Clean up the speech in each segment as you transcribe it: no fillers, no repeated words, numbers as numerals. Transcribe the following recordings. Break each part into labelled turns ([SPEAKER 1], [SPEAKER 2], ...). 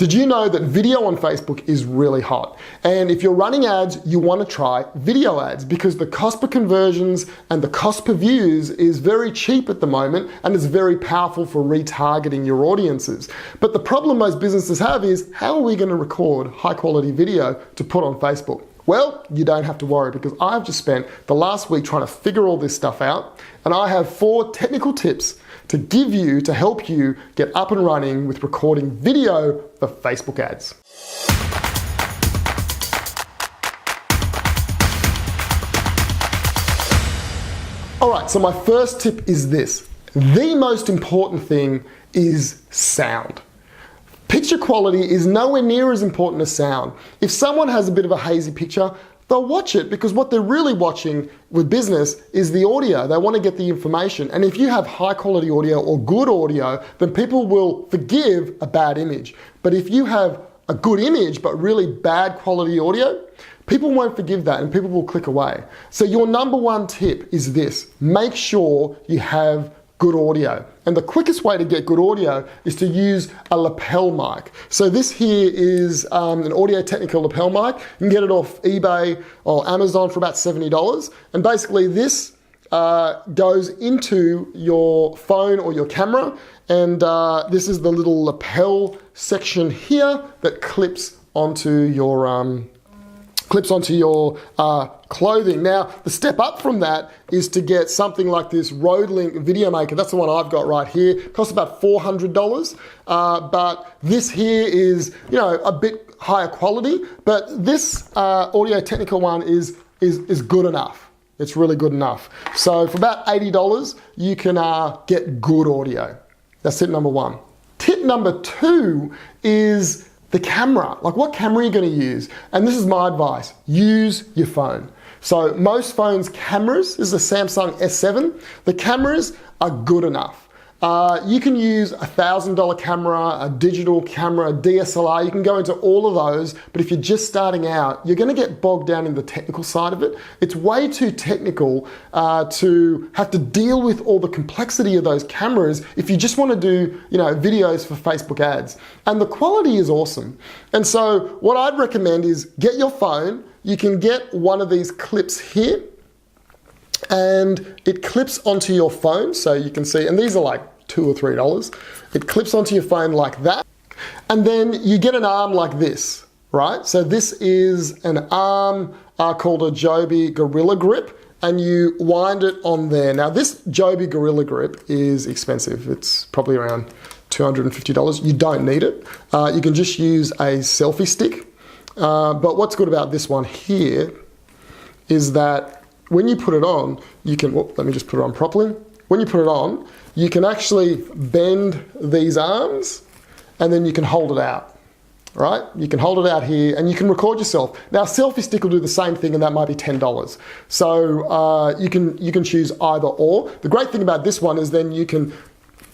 [SPEAKER 1] Did you know that video on Facebook is really hot? And if you're running ads, you want to try video ads because the cost per conversions and the cost per views is very cheap at the moment and it's very powerful for retargeting your audiences. But the problem most businesses have is, how are we going to record high quality video to put on Facebook? Well, you don't have to worry because I've just spent the last week trying to figure all this stuff out, and I have 4 technical tips to give you to help you get up and running with recording video for Facebook ads. All right, so my first tip is this. The most important thing is sound. Picture quality is nowhere near as important as sound. If someone has a bit of a hazy picture, they'll watch it because what they're really watching with business is the audio. They want to get the information. And if you have high quality audio or good audio, then people will forgive a bad image. But if you have a good image but really bad quality audio, people won't forgive that and people will click away. So your number one tip is this: make sure you have good audio. And the quickest way to get good audio is to use a lapel mic. So this here is an Audio-Technica lapel mic. You can get it off eBay or Amazon for about $70. And basically this goes into your phone or your camera. And this is the little lapel section here that clips onto your clothing. Now, the step up from that is to get something like this Rode Link Video Maker. That's the one I've got right here. It costs about $400, but this here is, a bit higher quality. But this Audio-Technica one is good enough. It's really good enough. So for about $80, you can get good audio. That's tip number one. Tip number two is the camera. Like, what camera are you going to use? And this is my advice: use your phone. So most phones' cameras, this is a Samsung S7, the cameras are good enough. You can use a $1,000 camera, a digital camera, a DSLR, you can go into all of those, but if you're just starting out, you're gonna get bogged down in the technical side of it. It's way too technical to have to deal with all the complexity of those cameras if you just wanna do videos for Facebook ads. And the quality is awesome. And so what I'd recommend is get your phone. You can get one of these clips here, and it clips onto your phone, so you can see, and these are like $2 or $3. It clips onto your phone like that, and then you get an arm like this, right? So this is an arm called a Joby Gorilla Grip, and you wind it on there. Now this Joby Gorilla Grip is expensive. It's probably around $250. You don't need it. You can just use a selfie stick. But what's good about this one here is that when you put it on, you can, let me just put it on properly. When you put it on, you can actually bend these arms and then you can hold it out, right? You can hold it out here and you can record yourself. Now, a selfie stick will do the same thing, and that might be $10. So you can choose either or. The great thing about this one is then you can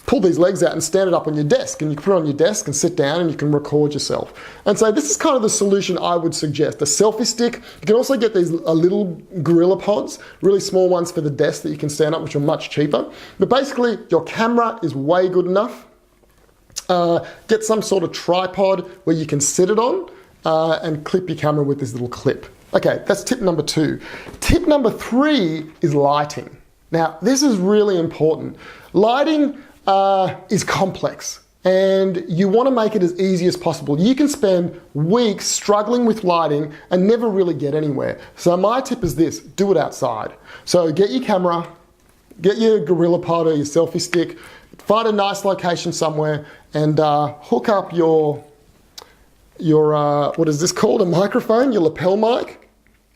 [SPEAKER 1] pull these legs out and stand it up on your desk, and you can put it on your desk and sit down and you can record yourself. And so this is kind of the solution I would suggest. A selfie stick. You can also get these little Gorilla Pods, really small ones for the desk that you can stand up, which are much cheaper. But basically, your camera is way good enough. Get some sort of tripod where you can sit it on and clip your camera with this little clip. Okay, that's tip number two. Tip number three is lighting. Now, this is really important. Lighting is complex, and you want to make it as easy as possible. You can spend weeks struggling with lighting and never really get anywhere. So my tip is this: do it outside. So get your camera, get your Gorilla Pod or your selfie stick, find a nice location somewhere, and hook up your what is this called? A microphone, your lapel mic.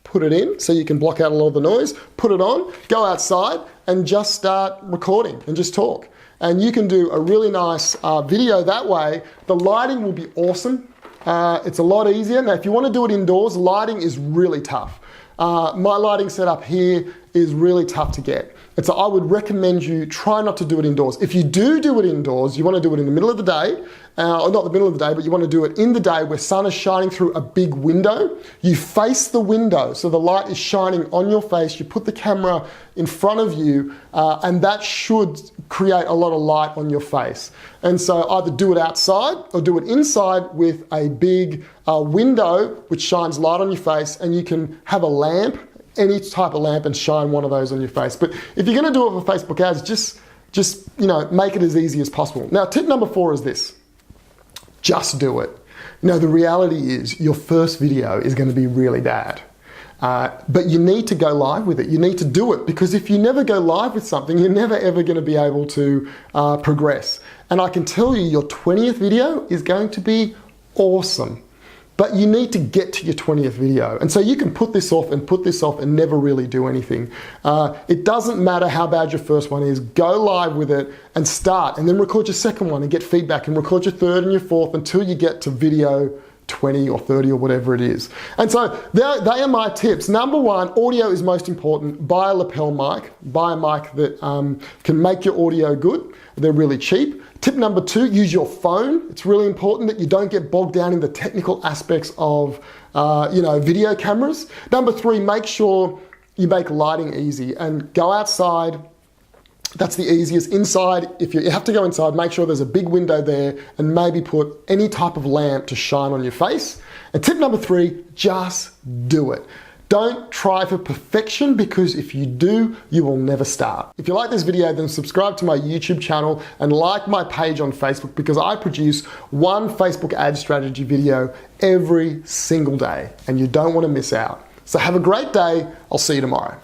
[SPEAKER 1] Put it in so you can block out a lot of the noise. Put it on, go outside, and just start recording and just talk. And you can do a really nice video that way. The lighting will be awesome. It's a lot easier. Now, if you want to do it indoors, lighting is really tough. My lighting setup here is really tough to get. And so I would recommend you try not to do it indoors. If you do it indoors, you want to do it in the middle of the day, or not the middle of the day, but you want to do it in the day where sun is shining through a big window. You face the window, so the light is shining on your face. You put the camera in front of you, and that should create a lot of light on your face. And so either do it outside or do it inside with a big window which shines light on your face, and you can have a lamp, any type of lamp, and shine one of those on your face. But if you're going to do it for Facebook ads, just make it as easy as possible. Now, tip number 4 is this. Just do it. The reality is your first video is going to be really bad. But you need to go live with it. You need to do it, because if you never go live with something, you're never ever going to be able to progress. And I can tell you, your 20th video is going to be awesome. But you need to get to your 20th video. And so you can put this off and never really do anything. It doesn't matter how bad your first one is. Go live with it and start, and then record your second one and get feedback, and record your third and your fourth until you get to video 20 or 30 or whatever it is. And so they are my tips. Number 1, audio is most important. Buy a lapel mic. Buy a mic that can make your audio good. They're really cheap. Tip number 2, use your phone. It's really important that you don't get bogged down in the technical aspects of video cameras. Number 3, make sure you make lighting easy and go outside. That's the easiest. Inside, if you have to go inside, make sure there's a big window there, and maybe put any type of lamp to shine on your face. And tip number 3, just do it. Don't try for perfection, because if you do, you will never start. If you like this video, then subscribe to my YouTube channel and like my page on Facebook, because I produce one Facebook ad strategy video every single day, and you don't want to miss out. So have a great day. I'll see you tomorrow.